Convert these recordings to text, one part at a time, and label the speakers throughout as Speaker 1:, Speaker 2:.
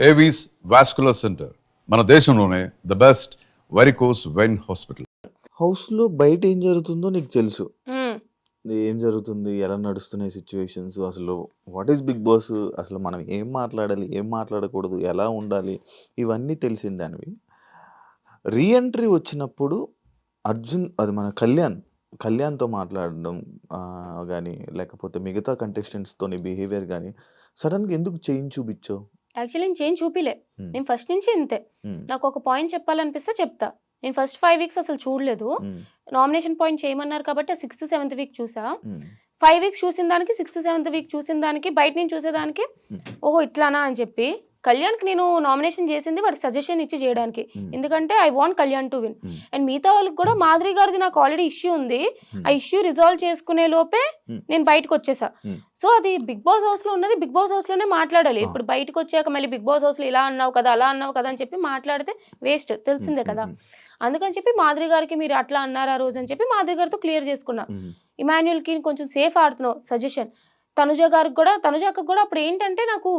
Speaker 1: Avis vascular centre మన దేశంలోనే the best varicose vein hospital.
Speaker 2: హౌస్‌లో బయట ఏం జరుగుతుందో నీకు తెలుసు.
Speaker 3: హ్మ్.
Speaker 2: ఏం జరుగుతుంది? ఎలా నడుస్తున్నాయి సిట్యుయేషన్స్? అసలు వాట్ ఈస్ 'బిగ్ బాస్'? అసలు మనం ఏం మాట్లాడాలి? ఏం మాట్లాడకూడదు? ఎలా ఉండాలి? ఇవన్నీ తెలిసిన దానివి. రీ ఎంట్రీ వచ్చినప్పుడు అది మన కళ్యాణ్‌తో మాట్లాడడం గాని, లేకపోతే మిగతా కంటెస్టెంట్స్‌తోని బిహేవియర్ గాని, సడెన్‌గా ఎందుకు చేంజ్ చూపిచ్చావు?
Speaker 3: యాక్చువల్లీ నేను చేంజ్ చూపిలే.
Speaker 2: హ్మ్.
Speaker 3: నేను ఫస్ట్ నుంచి ఇంతే.
Speaker 2: హ్మ్.
Speaker 3: నాకొక పాయింట్ చెప్పాలనిపిస్తే చెప్తా. నేను ఫస్ట్ 5 వీక్స్ అసలు చూడలేదు.
Speaker 2: హ్మ్.
Speaker 3: నామినేషన్ పాయింట్ చేయమన్నారు కాబట్టి ఆ 6థ్, 7థ్ వీక్ చూసా.
Speaker 2: హ్మ్.
Speaker 3: 5 వీక్స్ చూసిన దానికి, 6థ్, 7థ్ వీక్ చూసిన దానికి, బయట నుంచి చూసేదానికి
Speaker 2: హ్మ్.
Speaker 3: ఓహో! ఇట్లానా అని చెప్పి కళ్యాణ్‌కి నేను నామినేషన్ చేసింది వాడికి సజెషన్ ఇచ్చి చేయడానికి.
Speaker 2: హ్మ్.
Speaker 3: ఎందుకంటే I want Kalyan to win.
Speaker 2: హ్మ్.
Speaker 3: అండ్ మిగతా వాళ్ళకి కూడా మాధురి గారిది నాకు ఆల్రెడీ ఇష్యూ ఉంది.
Speaker 2: హ్మ్.
Speaker 3: ఆ ఇష్యూ రిజాల్వ్ చేసుకునే లోపే
Speaker 2: హ్మ్.
Speaker 3: నేను బయటకొచ్చేసా.
Speaker 2: హ్మ్.
Speaker 3: సో, అది బిగ్ బాస్ హౌస్‌లో ఉన్నది బిగ్ బాస్ హౌస్‌లోనే మాట్లాడాలి.
Speaker 2: ఆ!
Speaker 3: ఇప్పుడు బయటకొచ్చాక మళ్ళీ బిగ్ బాస్ హౌస్‌లో ఇలా అన్నావు కదా! అలా అన్నావు కదా! అని చెప్పి మాట్లాడితే వేస్ట్
Speaker 2: హ్మ్.
Speaker 3: తెలిసిందే
Speaker 2: హ్మ్.
Speaker 3: కదా!
Speaker 2: హ్మ్.
Speaker 3: అందుకని చెప్పి మాధురి గారికి మీరు అట్లా అన్నారు ఆ రోజు అని చెప్పి మాధురి గారితో క్లియర్ చేసుకున్నా.
Speaker 2: హ్మ్.
Speaker 3: ఇమాన్యుయల్‌కి కొంచెం సేఫ్ ఆడుతున్నావు సజెషన్. తనుజ అక్కకి కూడా అప్పుడు ఏంటంటే నాకు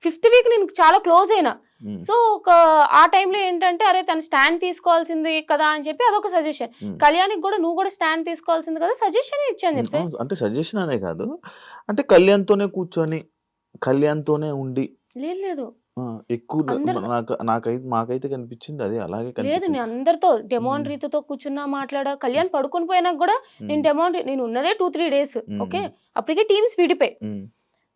Speaker 3: 5థ్ వీక్ నేను చాలా క్లోజ్ అయినా.
Speaker 2: హ్మ్.
Speaker 3: సో, ఆ టైంలో ఏంటంటే అరే తను స్టాండ్ తీసుకోవాల్సింది కదా! అని చెప్పి అదొక సజెషన్.
Speaker 2: హ్మ్.
Speaker 3: కళ్యాణ్‌కి కూడా నువ్వు కూడా స్టాండ్ తీసుకోవాల్సింది కదా! సజెషనే ఇచ్చా అని
Speaker 2: హ్మ్.
Speaker 3: చెప్పి.
Speaker 2: అవును. అంటే సజెషన్ అనే కాదు. అంటే కళ్యాణ్‌తోనే కూర్చొని, కళ్యాణ్‌తోనే ఉండి
Speaker 3: లేదు.
Speaker 2: ఆ! ఎక్కువ
Speaker 3: అందరు
Speaker 2: మాకైతే కనిపించింది అదే. అలాగే
Speaker 3: లేదు.
Speaker 2: కనిపించింది.
Speaker 3: నేను అందరితో డెమోన్
Speaker 2: హ్మ్.
Speaker 3: రీతుతో కూర్చున్నా, మాట్లాడా. కళ్యాణ్ పడుకొని పోయినాక గూడా
Speaker 2: హ్మ్.
Speaker 3: నేను ఉన్నదే 2, 3 డేస్.
Speaker 2: హ్మ్.
Speaker 3: ఓకే.
Speaker 2: హ్మ్.
Speaker 3: అప్పటికే టీమ్స్ విడిపోయాయి.
Speaker 2: హ్మ్.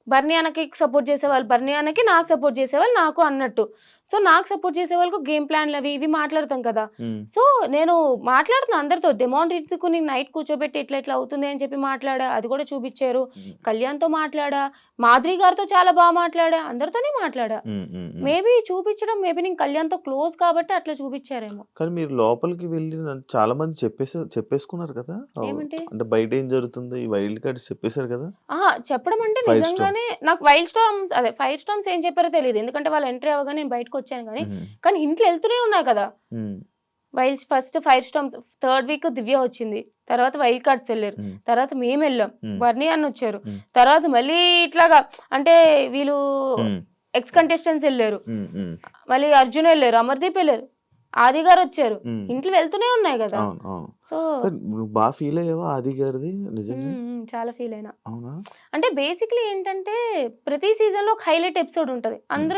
Speaker 3: బర్నీ అన్నకి సపోర్ట్ చేసేవాళ్ళు బర్నీ అన్నకి, నాకు సపోర్ట్ చేసేవాళ్ళు నాకు అన్నట్టు. సో, నాకు సపోర్ట్ చేసే వాళ్ళకి గేమ్ ప్లాన్‌లు అవి ఇవి మాట్లాడతాం కదా!
Speaker 2: హ్మ్.
Speaker 3: సో, నేను మాట్లాడుతున్నా అందరితో. డెమోన్ రీతుకు నేను నైట్ కూర్చోబెట్టి ఇట్లా ఇట్లా అవుతుంది అని చెప్పి మాట్లాడా. అది కూడా చూపిచ్చారు.
Speaker 2: హ్మ్.
Speaker 3: కళ్యాణ్‌తో మాట్లాడా. మాధురి గారితో చాలా మాట్లాడా. అందరితోనే మాట్లాడా.
Speaker 2: హ్మ్. హ్మ్. హ్మ్.
Speaker 3: మేబీ నేను కళ్యాణ్‌తో క్లోజ్ కాబట్టి అట్లా చూపిచ్చారేమో.
Speaker 2: కానీ మీరు లోపలికి వెళ్లి చాలా మంది చెప్పేసుకున్నారు కదా!
Speaker 3: ఏమంటి?
Speaker 2: అంటే బయట ఏం జరుగుతుంది? ఈ వైల్డ్ కార్డ్స్ చెప్పేసారు కదా!
Speaker 3: అహా! చెప్పడం అంటే
Speaker 2: 'ఫైర్ స్టార్మ్'.
Speaker 3: నిజంగానే నాకు ఫైర్ స్టార్మ్స్ ఏం చెప్పారో తెలీదు. ఎందుకంటే వాళ్ళు ఎంట్రీ అవ్వగానే నేను బయటకొచ్చాను గానీ,
Speaker 2: హ్మ్.
Speaker 3: కానీ ఇంట్లో ఎళ్తూనే ఉన్నా కదా!
Speaker 2: Hmm.
Speaker 3: First fire storms third week Divya వచ్చింది. తర్వాత వైల్డ్ కార్డ్స్ ఎళ్లారు.
Speaker 2: హ్మ్.
Speaker 3: తర్వాత మేమెళ్ళాం.
Speaker 2: హ్మ్.
Speaker 3: బర్నీ అన్నొచ్చారు.
Speaker 2: హ్మ్.
Speaker 3: తర్వాత మళ్ళీ ఇట్లాగా అంటే వీళ్ళు
Speaker 2: హ్మ్.
Speaker 3: ఎక్స్ కంటెస్టెంట్స్ ఎళ్లారు.
Speaker 2: హ్మ్. హ్మ్.
Speaker 3: మళ్ళీ అర్జున్ ఎళ్లారు. అమర్‌దీప్ ఎళ్లారు. ఆది గారొచ్చారు.
Speaker 2: హ్మ్.
Speaker 3: ఇంట్లు వెళ్తూనే ఉన్నాయి గదా!
Speaker 2: అవును. అవును.
Speaker 3: సో
Speaker 2: కానీ నువ్వు ఫీల్ అయ్యావా ఆది గారిది నిజంగా?
Speaker 3: చాలా ఫీల్ అయినా.
Speaker 2: అవునా?
Speaker 3: అంటే బేసిక్‌లీ ఏంటంటే, ప్రతి సీజన్‌లో ఒక హైలైట్ ఎపిసోడ్ ఉంటది.
Speaker 2: హ్మ్.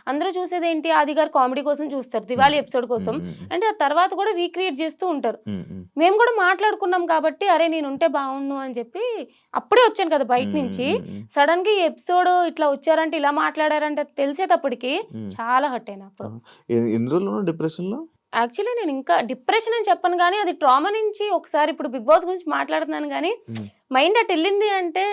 Speaker 3: అందరూ చూసేదేంటి 'ఆది' గారు కామెడీ కోసం చూస్తారు.
Speaker 2: హ్మ్.
Speaker 3: 'దివాళీ' ఎపిసోడ్
Speaker 2: హ్మ్.
Speaker 3: కోసం.
Speaker 2: హ్మ్.
Speaker 3: అంటే ఆ తర్వాత కూడా రీక్రియేట్ చేస్తూ ఉంటారు.
Speaker 2: హ్మ్. హ్మ్.
Speaker 3: మేము కూడా మాట్లాడుకున్నాం కాబట్టి, అరే నేనుంటే బావుండు అని చెప్పి, అప్పుడే వచ్చాను కదా బయట
Speaker 2: హ్మ్.
Speaker 3: నుంచి.
Speaker 2: హ్మ్. హ్మ్.
Speaker 3: సడెన్‌గా ఈ ఎపిసోడ్ ఇట్లా వచ్చారంటే, ఇలా మాట్లాడారంటే తెలిసేటప్పటికి
Speaker 2: హ్మ్.
Speaker 3: చాలా హర్ట్ అయినా
Speaker 2: ఆ!
Speaker 3: అప్పుడు.
Speaker 2: ఎన్ని రోజులున్నావు డిప్రెషన్‌లో?
Speaker 3: యాక్చువల్లీ నేను ఇంకా డిప్రెషన్ అని చెప్పను గానీ, అది ట్రామా నుంచి ఒకసారి ఇప్పుడు 'బిగ్ బాస్' గురించి మాట్లాడుతున్నాను గానీ,
Speaker 2: హ్మ్.
Speaker 3: మైండ్ అటెళ్ళింది అంటే,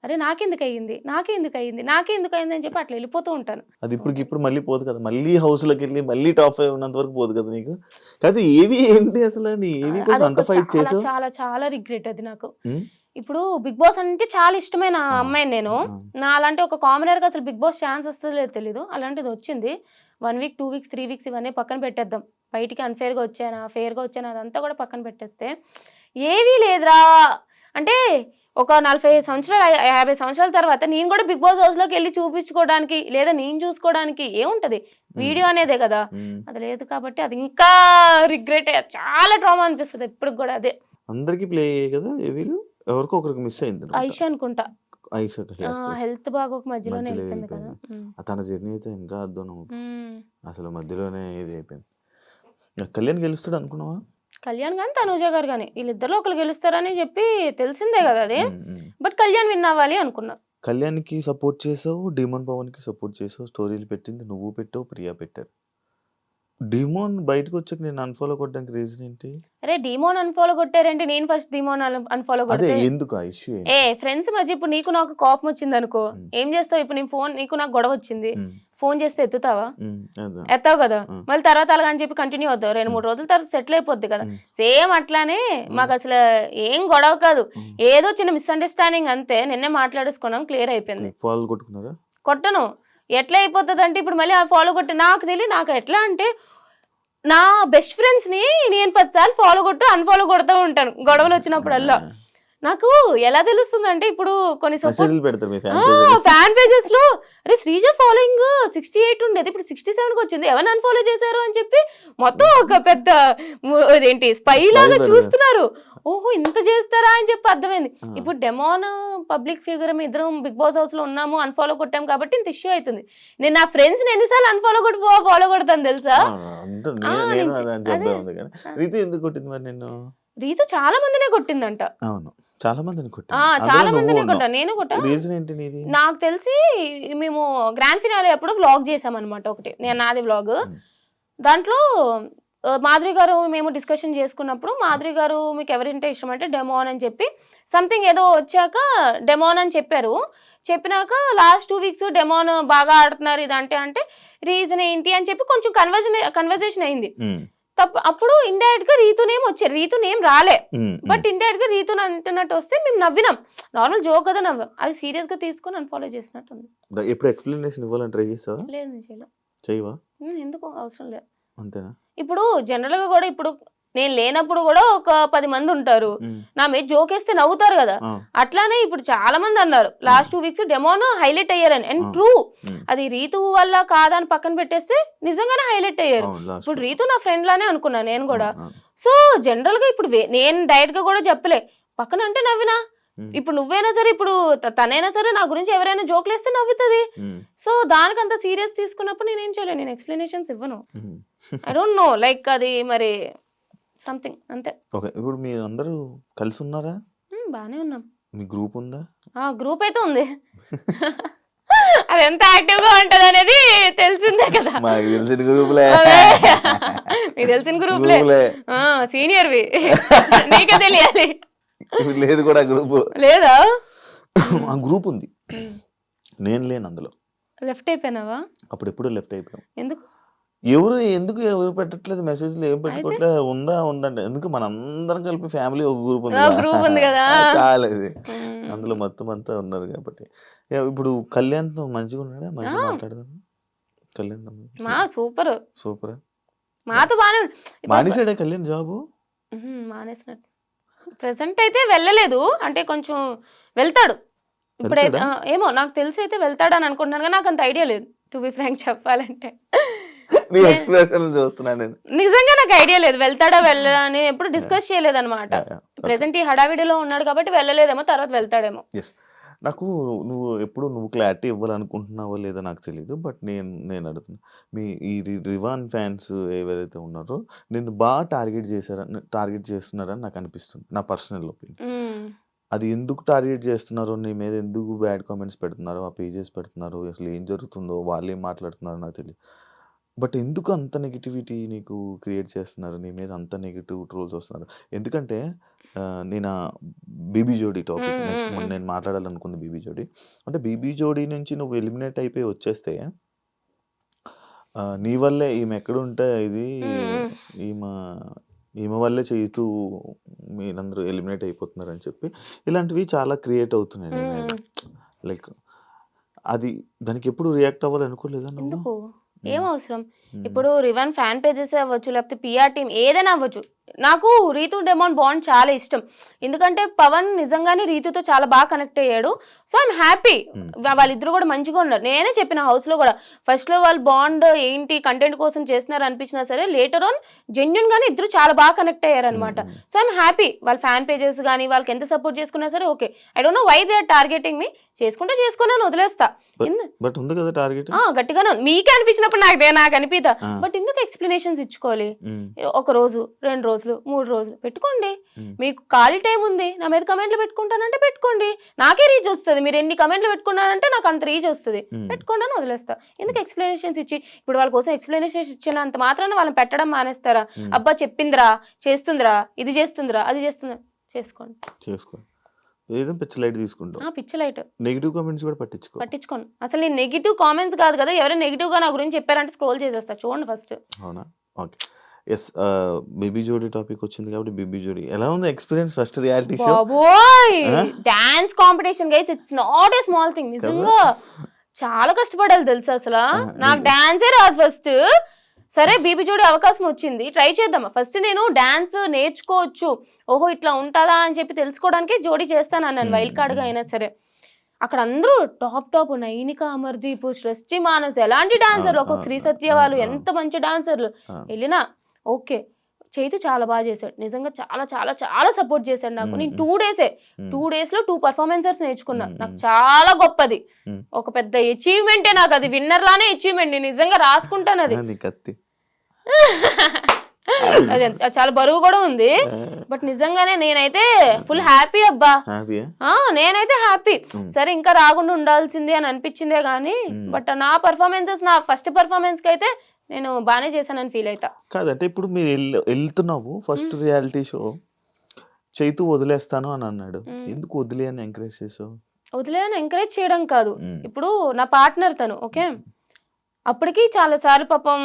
Speaker 3: అరే నాకెందుకయ్యింది? నాకెందుకయ్యింది? నాకెందుకయింది? అని చెప్పి అట్లా ఎళ్ళిపోతూ ఉంటాను.
Speaker 2: అది
Speaker 3: సో,
Speaker 2: ఇప్పటికిప్పుడు మళ్ళీ పోదు కదా! మళ్ళీ హౌస్‌లోకెళ్ళి మళ్ళీ టాప్ 5 ఉన్నంత వరకు పోదు కదా నీకు? కాకపోతే ఏవి ఏంటి అసల? నీ ఏవి కోసం అంత
Speaker 3: అదొక
Speaker 2: ఫైట్
Speaker 3: చాలా
Speaker 2: చేసావు?
Speaker 3: చాలా చాలా రిగ్రెట్ అది నాకు.
Speaker 2: హ్మ్.
Speaker 3: ఇప్పుడు 'బిగ్ బాస్' అంటే చాలా ఇష్టమైన
Speaker 2: ఆ!
Speaker 3: అమ్మాయిని నేను.
Speaker 2: ఆ!
Speaker 3: నాలాంటి ఒక కామనర్‌గా అసలు 'బిగ్ బాస్' ఛాన్స్ వస్తదో లేదో తెలీదు. అలాంటిదొచ్చింది. 1 వీక్, 2 వీక్స్, 3 వీక్స్ ఇవన్నీ పక్కన పెట్టేద్దాం. బయటికి అన్‌ఫెయిర్‌గా వచ్చానా? ఫెయిర్‌గా వచ్చానా? అదంతా కూడా పక్కన పెట్టేస్తే, ఏవీ లేదురా అంటే ఒక 40 సంవత్సరాలు, 50 సంవత్సరాల తర్వాత నేను కూడా 'బిగ్ బాస్' హౌస్‌లోకెళ్ళి చూపించుకోవడానికి, లేదా నేను చూసుకోవడానికి ఏముంటది?
Speaker 2: హ్మ్.
Speaker 3: వీడియో అనేదే కదా!
Speaker 2: హ్మ్.
Speaker 3: అది లేదు కాబట్టి అది ఇంకా రిగ్రెటే. చాలా ట్రామా అనిపిస్తది ఇప్పటికి గూడా అదే.
Speaker 2: అందరికి ప్లే అయ్యాయి కదా! ఏవీలు? ఎవరికో ఒకరికి మిస్ అయిందనుకుంటా.
Speaker 3: ఆయిషా అనుకుంటా.
Speaker 2: ఆయిషాకి యెస్. యెస్.
Speaker 3: హెల్త్ బాగోక మధ్యలోనే
Speaker 2: మధ్యలో
Speaker 3: ఎళ్ళిపోయింది కదా!
Speaker 2: ఎళ్ళిపోయింది.
Speaker 3: హ్మ్.
Speaker 2: తన జర్నీ అయితే ఇంకా అద్దునం.
Speaker 3: హ్మ్.
Speaker 2: అసలు మధ్యలోనే ఇది అయిపోయింది. కళ్యాణ్ గెలుస్తాడు అనుకున్నావా?
Speaker 3: కళ్యాణ్ గాని, తనూజ గారు గాని వీళ్ళిద్దరిలో ఒకళ్ళు గెలుస్తారని చెప్పి తెలిసిందే గదా అది.
Speaker 2: హ్మ్. హ్మ్.
Speaker 3: బట్ కళ్యాణ్ విన్ అవ్వాలి అనుకున్నా.
Speaker 2: కళ్యాణ్‌కి సపోర్ట్ చేసావు. డీమన్ పవన్‌కి సపోర్ట్ చేసావు. స్టోరీలు పెట్టింది నువ్వు పెట్టావు. ప్రియా పెట్టారు. డీమోన్ బయటకొచ్చాక నిన్ను అన్‌ఫాలో కొట్టడానికి రీజన్ ఏంటి?
Speaker 3: అరే! డీమోన్ అన్‌ఫాలో కొట్టారేంటి? నేను ఫస్ట్ డీమోన్ అన్‌ఫాలో
Speaker 2: అదే
Speaker 3: కొడితే
Speaker 2: ఎందుకు ఆ ఇష్యూ ఏంటి?
Speaker 3: ఫ్రెండ్స్ మధ్య ఇప్పుడు నీకు నాకు కోపం వచ్చిందనుకో,
Speaker 2: హ్మ్.
Speaker 3: ఏం చేస్తావు? ఇప్పుడు నీకు నాకు గొడవ వచ్చింది.
Speaker 2: హ్మ్.
Speaker 3: ఫోన్ చేస్తే ఎత్తుతావా?
Speaker 2: హ్మ్. అదే.
Speaker 3: ఎత్తావు గదా!
Speaker 2: ఆ!
Speaker 3: మళ్ళీ తర్వాత అలాగని చెప్పి కంటిన్యూ అవుతావు. 2,
Speaker 2: హ్మ్.
Speaker 3: 3 రోజుల తర్వాత సెటిల్ అయిపోద్ది కదా!
Speaker 2: హ్మ్.
Speaker 3: సేమ్ అట్లానే
Speaker 2: హ్మ్.
Speaker 3: మాకసల ఏం గొడవ కాదు.
Speaker 2: హ్మ్.
Speaker 3: ఏదో చిన్న మిస్‌అండర్‌స్టాండింగ్ అంతే. నిన్నే మాట్లాడేసుకున్నాం. క్లియర్ అయిపోయింది.
Speaker 2: ఫాల్ కొట్టుకున్నారా?
Speaker 3: కొట్టను. ఎట్లా అయిపోతదంటే ఇప్పుడు మళ్ళీ ఆ ఫాలో కొట్టి నాకు ఎట్లా అంటే నా బెస్ట్ ఫ్రెండ్స్‌ని నేను 10 సార్లు ఫాలో కొట్టు, అన్‌ఫాలో కొడతా ఉంటాను. గొడవలొచ్చినప్పుడల్లా. నాకు ఎలా తెలుస్తుంది అంటే ఇప్పుడు కొన్ని సపోర్ట్
Speaker 2: మెసేజ్లు పెడతారు మీ ఫ్యాన్
Speaker 3: ఫ్యాన్ పేజెస్ లో అరే శ్రీజ ఫాలోయింగ్ 68 ఉండేది ఇప్పుడు 67 కి వచ్చింది ఎవరు అన్ఫాలో చేశారు అని చెప్పి మొత్తం ఒక పెద్ద ఏంటి స్పై లాగా చూస్తున్నారు. ఓహో ఇంత చేస్తారా అని చెప్పి అర్థమైంది. ఇప్పుడు డెమోన్ పబ్లిక్ ఫిగర్ ఇద్దరం బిగ్ బాస్ హౌస్ లో ఉన్నాము అన్ఫాలో కొట్టాం కాబట్టి ఇంత ఇష్యూ అవుతుంది. నేను నా ఫ్రెండ్స్ ఎన్నిసార్లు అన్ఫాలో కొట్టి ఫాలో కొడతాను తెలుసా.
Speaker 2: రీతు ఎందుకు కొట్టింది మరి నిన్ను?
Speaker 3: రీతు చాలా మందినే కొట్టిందంట.
Speaker 2: అవును చాలా మందిని
Speaker 3: చాలా మందినే కొట్టా, నేను కొట్టా.
Speaker 2: రీజన్ ఏంటి నీది?
Speaker 3: నాకు తెలిసి మేము గ్రాండ్ ఫినాలే అప్పుడు వ్లాగ్ చేసామన్నమాట ఒకటి, నేను నాది వ్లాగ్. దాంట్లో మాధురి గారు మేము డిస్కషన్ చేసుకున్నప్పుడు మాధురి గారు మీకు ఎవరింటే ఇష్టం అంటే డెమోన్ అని చెప్పి సంథింగ్ ఏదో వచ్చాక డెమోన్ అని చెప్పారు. చెప్పినాక లాస్ట్ 2 వీక్స్ డెమోన్ బాగా ఆడుతున్నారు ఇదంటే అంటే రీజన్ ఏంటి అని చెప్పి కొంచెం కన్వర్జేషన్ అయింది. అప్పుడు ఇండైరెక్ట్ గా రీతు నేమ్ వచ్చారు, రీతు నేమ్ రాలే బట్ ఇండైరెక్ట్ గా రీతు అంటున్నట్టు వస్తే మేము నవ్వినాం. నార్మల్ జోక్ కదా నవ్వాం, అది సీరియస్ గా తీసుకొని అన్ఫాలో చేసినట్టు ఉంది.
Speaker 2: ఇప్పుడు ఎక్స్ప్లెనేషన్ ఇవ్వాలని ట్రై చేస్తావా?
Speaker 3: లేదు నేను చేయలేదు.
Speaker 2: చేయవా?
Speaker 3: ఎందుకు అవసరం లేదు.
Speaker 2: అంతేనా? ఇప్పుడు
Speaker 3: జనరల్ గా కూడా ఇప్పుడు నేను లేనప్పుడు కూడా ఒక 10 మంది ఉంటారు, నా మీద జోక్ వేస్తే నవ్వుతారు కదా. అట్లానే ఇప్పుడు చాలా మంది అన్నారు లాస్ట్ 2 వీక్స్ డెమోన్ హైలైట్ అయ్యారని. అండ్ ట్రూ, అది రీతు వల్ల కాదని పక్కన పెట్టేస్తే నిజంగానే హైలైట్ అయ్యారు. ఇప్పుడు రీతు నా ఫ్రెండ్ లానే అనుకున్నా నేను కూడా. సో జనరల్ గా ఇప్పుడు నేను డైరెక్ట్ గా కూడా చెప్పలే, పక్కన అంటే నవ్వినా. ఇప్పుడు నువ్వైనా సరే ఇప్పుడు తనైనా సరే నా గురించి ఎవరైనా జోక్లు వేస్తే నవ్వుతుంది. సో దానికంత సీరియస్ తీసుకున్నప్పుడు నేనేం చేయలేను, నేను ఎక్స్ప్లెనేషన్స్ ఇవ్వను. ఐ డోంట్ నో లైక్ అది మరి సంథింగ్ అంతే.
Speaker 2: ఓకే, ఇప్పుడు మీరు అందరూ కలిసి ఉన్నారా?
Speaker 3: బానే ఉన్నాం.
Speaker 2: మీ గ్రూప్ ఉందా?
Speaker 3: గ్రూప్ అయితే ఉంది. అది ఎంత యాక్టివ్ గా ఉంటది అనేది తెలిసిందే కదా.
Speaker 2: మాకు తెలిసిన గ్రూప్లే,
Speaker 3: మీకు తెలిసిన గ్రూప్లే, సీనియర్వి, నీకే తెలియాలి.
Speaker 2: లేదు కూడా గ్రూప్
Speaker 3: లేదా?
Speaker 2: ఆ గ్రూప్ ఉంది, నేను లేను అందులో.
Speaker 3: లెఫ్ట్ అయిపోయినావా?
Speaker 2: అప్పుడు ఎప్పుడు లెఫ్ట్ అయిపోయాం.
Speaker 3: ఎందుకు
Speaker 2: ఎవరు పెట్టట్లేదు మెసేజ్లు, ఏం పెట్టుకోవట్లేదు. ఉందంటే ఎందుకు మన అందరం కలిపి ఫ్యామిలీ ఒక గ్రూప్
Speaker 3: ఉంది కదా,
Speaker 2: చాలేదు. అందులో మొత్తం అంతా ఉన్నారు కాబట్టి. ఇప్పుడు కళ్యాణ్తో మంచిగా ఉన్నాడా? మంచిగా మాట్లాడదాం. Kalyan
Speaker 3: super
Speaker 2: super.
Speaker 3: మాతో బాగా
Speaker 2: మానేసాడే కళ్యాణ్ జాబు?
Speaker 3: మానేసినట్టు ప్రెసెంట్ అయితే వెళ్ళలేదు, అంటే కొంచెం వెళ్తాడు ఇప్పుడైతే. ఏమో నాకు తెలిసి అయితే వెళ్తాడు అని అనుకుంటున్నాను, కానీ నాకు అంత ఐడియా లేదు టు బి ఫ్రాంక్ చెప్పాలంటే. నిజంగా నాకు ఐడియా లేదు వెళ్తాడా వెళ్ళని, ఎప్పుడు డిస్కస్ చేయలేదు అనమాట. ప్రెసెంట్ ఈ హడావిడిలో ఉన్నాడు కాబట్టి వెళ్ళలేదేమో, తర్వాత వెళ్తాడేమో.
Speaker 2: నాకు నువ్వు క్లారిటీ ఇవ్వాలనుకుంటున్నావో లేదో నాకు తెలియదు, బట్ నేను అడుగుతున్నా, మీ ఈ రివాన్ ఫ్యాన్స్ ఎవరైతే ఉన్నారో నిన్ను బాగా టార్గెట్ చేస్తున్నారని నాకు అనిపిస్తుంది, నా పర్సనల్ ఒపీనియన్. అది ఎందుకు టార్గెట్ చేస్తున్నారో, నీ మీద ఎందుకు బ్యాడ్ కామెంట్స్ పెడుతున్నారో, ఆ పేజెస్ పెడుతున్నారు, అసలు ఏం జరుగుతుందో, వాళ్ళు ఏం మాట్లాడుతున్నారో నాకు తెలియదు. బట్ ఎందుకు అంత నెగిటివిటీ నీకు క్రియేట్ చేస్తున్నారు, నీ మీద అంత నెగిటివ్ ట్రోల్స్ వస్తున్నారు? ఎందుకంటే నేను బీబీ జోడీ టాపిక్ నెక్స్ట్ నేను మాట్లాడాలనుకుంది. బీబీ జోడీ అంటే బీబీ జోడీ నుంచి నువ్వు ఎలిమినేట్ అయిపోయి వచ్చేస్తే నీ వల్లే ఈమె ఎక్కడుంటే ఇది ఈమె వల్లే చేయుతూ మీరందరూ ఎలిమినేట్ అయిపోతున్నారు అని చెప్పి ఇలాంటివి చాలా క్రియేట్ అవుతున్నాయి. లైక్ అది దానికి ఎప్పుడు రియాక్ట్ అవ్వాలి అనుకోలేదా నువ్వు?
Speaker 3: ఏం అవసరం? ఇప్పుడు రివన్ ఫ్యాన్ పేజెస్ అవ్వచ్చు, లేకపోతే పిఆర్ టీమ్ ఏదైనా అవ్వచ్చు. నాకు రీతు డెమోన్ బాండ్ చాలా ఇష్టం, ఎందుకంటే పవన్ నిజంగానే రీతుతో చాలా బాగా కనెక్ట్ అయ్యాడు. సో ఐఎమ్ హ్యాపీ, వాళ్ళిద్దరు కూడా మంచిగా ఉన్నారు. నేనే చెప్పిన హౌస్ లో కూడా, ఫస్ట్ లో వాళ్ళు బాండ్ ఏంటి కంటెంట్ కోసం చేస్తున్నారు అనిపించినా సరే, లేటర్ ఆన్ జెన్యున్ గానీ ఇద్దరు చాలా బాగా కనెక్ట్ అయ్యారు అనమాట. సో ఐఎమ్ హ్యాపీ, వాళ్ళ ఫ్యాన్ పేజెస్ కానీ వాళ్ళకి ఎంత సపోర్ట్ చేసుకున్నా సరే okay. I don't know why they are targeting me. చేసుకుంటే చేసుకున్నాను, వదిలేస్తా. గట్టిగానే మీకే అనిపించినప్పుడు నాకు అనిపిదా, బట్ ఎందుకు ఎక్స్ప్లెనేషన్స్ ఇచ్చుకోవాలి? 1 రోజు 2 రోజులు 3 రోజులు పెట్టుకోండి, మీకు ఖాళీ టైం ఉంది, నా మీద కమెంట్లు పెట్టుకుంటానంటే పెట్టుకోండి, నాకే రీచ్ వస్తుంది. మీరు ఎన్ని కమెంట్లు పెట్టుకున్నారంటే నాకు అంత రీచ్ వస్తుంది, పెట్టుకోండి అని వదిలేస్తా. ఎందుకు ఎక్స్ప్లెనేషన్స్ ఇచ్చి, ఇప్పుడు వాళ్ళ కోసం ఎక్స్ప్లెనేషన్స్ ఇచ్చినంత మాత్రాన వాళ్ళని పెట్టడం మానేస్తారా? అబ్బా చెప్పిందిరా, చేస్తుందిరా, ఇది చేస్తుందిరా, అది చేస్తుందిరా, చేసుకోండి.
Speaker 2: ఏదో పిచ్చి లైట్ తీసుకుంటాం,
Speaker 3: పిచ్చి లైట్.
Speaker 2: నెగిటివ్ కామెంట్స్ కూడా పట్టించుకోను.
Speaker 3: అసలు నేను నెగిటివ్ కామెంట్స్ కాదు కదా, ఎవరైనా నెగిటివ్ గా నా గురించి చెప్పారంటే స్క్రోల్ చేసేస్తా, చూడండి ఫస్ట్.
Speaker 2: అవునా? ఓకే. ఎస్, బేబీ జోడీ టాపిక్ వచ్చింది కాబట్టి బేబీ జోడీ ఎలా ఉంది experience? First reality show,
Speaker 3: dance competition guys, it's not a small thing. నిజంగా చాలా కష్టపడాలి తెలుసా, అసలు నాకు డాన్సే రాదు ఫస్ట్. సరే బీబీ జోడి అవకాశం వచ్చింది, ట్రై చేద్దామా. ఫస్ట్ నేను డాన్స్ నేర్చుకోవచ్చు, ఓహో ఇట్లా ఉంటుందా అని చెప్పి తెలుసుకోవడానికి జోడీ చేస్తాను అన్నాను, వైల్డ్ కార్డ్గా అయినా సరే. అక్కడ అందరూ టాప్ నైనిక, అమర్దీప్, సృష్టి మానస్ ఎలాంటి డాన్సర్లు, ఒక్కొక్క శ్రీ సత్య వాళ్ళు ఎంత మంచి డాన్సర్లు. వెళ్ళినా ఓకే, చైతు చాలా బాగా చేశాడు, నిజంగా చాలా చాలా చాలా సపోర్ట్ చేశాడు నాకు. నేను 2 డేసే 2 డేస్లో 2 పర్ఫార్మెన్సెస్ నేర్చుకున్నా. నాకు చాలా గొప్పది, ఒక పెద్ద అచీవ్మెంటే నాకు అది, విన్నర్ లానే అచీవ్మెంట్. నేను నిజంగా రాసుకుంటాను అది. అది చాలా బరువు కూడా ఉంది, బట్ నిజంగానే నేనైతే ఫుల్ హ్యాపీ అబ్బా. నేనైతే హ్యాపీ. సరే ఇంకా రాకుండా ఉండాల్సింది అని అనిపించిందే గానీ, బట్ నా పర్ఫార్మెన్సెస్, నా ఫస్ట్ పర్ఫార్మెన్స్ కి అయితే నేను బాగానే చేశానని ఫీల్ అవుతా.
Speaker 2: కాదంటే ఇప్పుడు మీరు వెళ్తున్నావు ఫస్ట్ రియాలిటీ షో, చైతు వదిలేస్తాను అని అన్నాడు, ఎందుకు వదిలే అని ఎంకరేజ్ చేసావు?
Speaker 3: వదిలే అని ఎంకరేజ్ చేయడం కాదు, ఇప్పుడు నా పార్ట్నర్ తను ఓకే, అప్పటికి చాలా సార్లు పాపం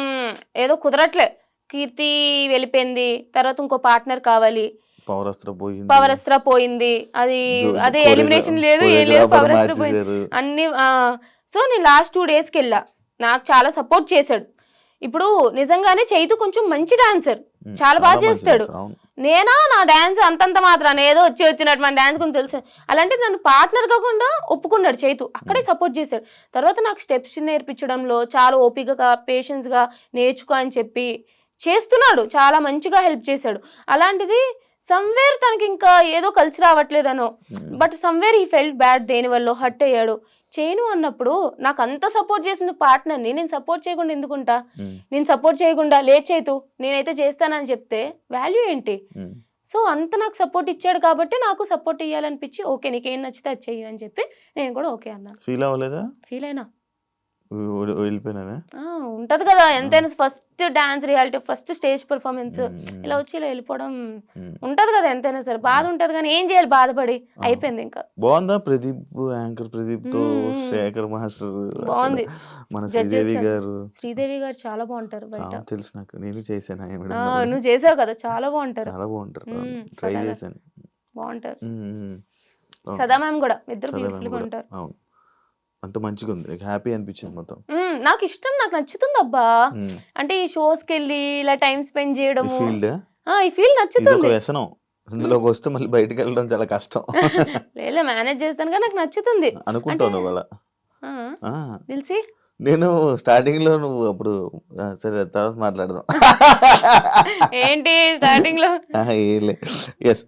Speaker 3: ఏదో కుదరట్లే, కీర్తి వెళ్ళిపోయింది, తర్వాత ఇంకో పార్ట్నర్ కావాలి, పవరస్త్ర పోయింది, అది అదే ఎలిమినేషన్ లేదు ఏం లేదు, పవరస్త్ర పోయింది అన్ని. సో నేను లాస్ట్ 2 డేస్కి వెళ్ళా, నాకు చాలా సపోర్ట్ చేశాడు. ఇప్పుడు నిజంగానే చైతు కొంచెం మంచి డాన్సర్, చాలా బాగా చేస్తాడు. నేనా నా డాన్స్ అంతంత మాత్రాన్ని ఏదో వచ్చినట్టు మన డాన్స్ గురించి తెలుసు, అలాంటి నన్ను పార్ట్నర్ కాకుండా ఒప్పుకున్నాడు చైతు, అక్కడే సపోర్ట్ చేశాడు. తర్వాత నాకు స్టెప్స్ నేర్పించడంలో చాలా ఓపికగా పేషెన్స్గా నేర్చుకో అని చెప్పి చేస్తున్నాడు, చాలా మంచిగా హెల్ప్ చేశాడు. అలాంటిది సమ్వేర్ తనకి ఇంకా ఏదో కలిసి రావట్లేదనో, బట్ సమ్వేర్ ఈ ఫెల్ట్ బ్యాడ్, దేనివల్ల హర్ట్ అయ్యాడు. చేయను అన్నప్పుడు నాకు అంత సపోర్ట్ చేసిన పార్ట్నర్ని నేను సపోర్ట్ చేయకుండా ఎందుకుంటా? నేను సపోర్ట్ చేయకుండా లేదు చైతు నేనైతే చేస్తానని చెప్తే వాల్యూ ఏంటి? సో అంత నాకు సపోర్ట్ ఇచ్చాడు కాబట్టి నాకు సపోర్ట్ ఇవ్వాలనిపించి, ఓకే నీకేం నచ్చితే అది చెయ్యి అని చెప్పి నేను కూడా ఓకే అన్నాను.
Speaker 2: ఫీల్ అవ్వలేదా?
Speaker 3: ఫీల్ అయినా
Speaker 2: వెళ్ళిపోయినా
Speaker 3: ఉంటది కదా ఎంతైనా, first dance reality, first stage performance, ఇలా వచ్చి ఇలా వెళ్ళిపోవడం ఉంటది కదా ఎంతైనా సరే, బాధ ఉంటది కానీ ఏం చేయాలి, బాధపడి అయిపోయింది. ఇంకా
Speaker 2: బాగుందా ప్రదీప్, యాంకర్ ప్రదీప్ తో శేఖర్ మాస్టర్
Speaker 3: బాగుంది,
Speaker 2: మన శ్రీదేవి గారు
Speaker 3: చాలా బాగుంటారు బయట,
Speaker 2: తెలుసు నాకు, నేను చేశాను.
Speaker 3: నువ్వు చేసావు కదా, చాలా బాగుంటారు,
Speaker 2: ట్రై చేశాను,
Speaker 3: బాగుంటారు. సదా మ్యామ్ కూడా, ఇద్దరు బ్యూటిఫుల్ గా ఉంటారు.
Speaker 2: అంత మంచిగా ఉంది, హ్యాపీ అనిపించింది మొత్తం.
Speaker 3: నాకు ఇష్టం, నాకు నచ్చుతుంది అబ్బా. అంటే ఈ షోస్ కి వెళ్ళి ఇలా టైం స్పెండ్ చేయడం, ఈ ఫీల్డ్ నచ్చుతుంది.
Speaker 2: వ్యసనం ఇందులోకి వస్తే మళ్ళీ బయటకు వెళ్ళడం చాలా కష్టం.
Speaker 3: లేదా మేనేజ్ చేస్తాను కానీ నాకు నచ్చుతుంది
Speaker 2: అనుకుంటావు నువ్వు అలా
Speaker 3: తెలిసి.
Speaker 2: నేను స్టార్టింగ్ లో నువ్వు అప్పుడు సరే తర్వాత మాట్లాడదాం
Speaker 3: ఏంటి స్టార్టింగ్ లో
Speaker 2: ఎస్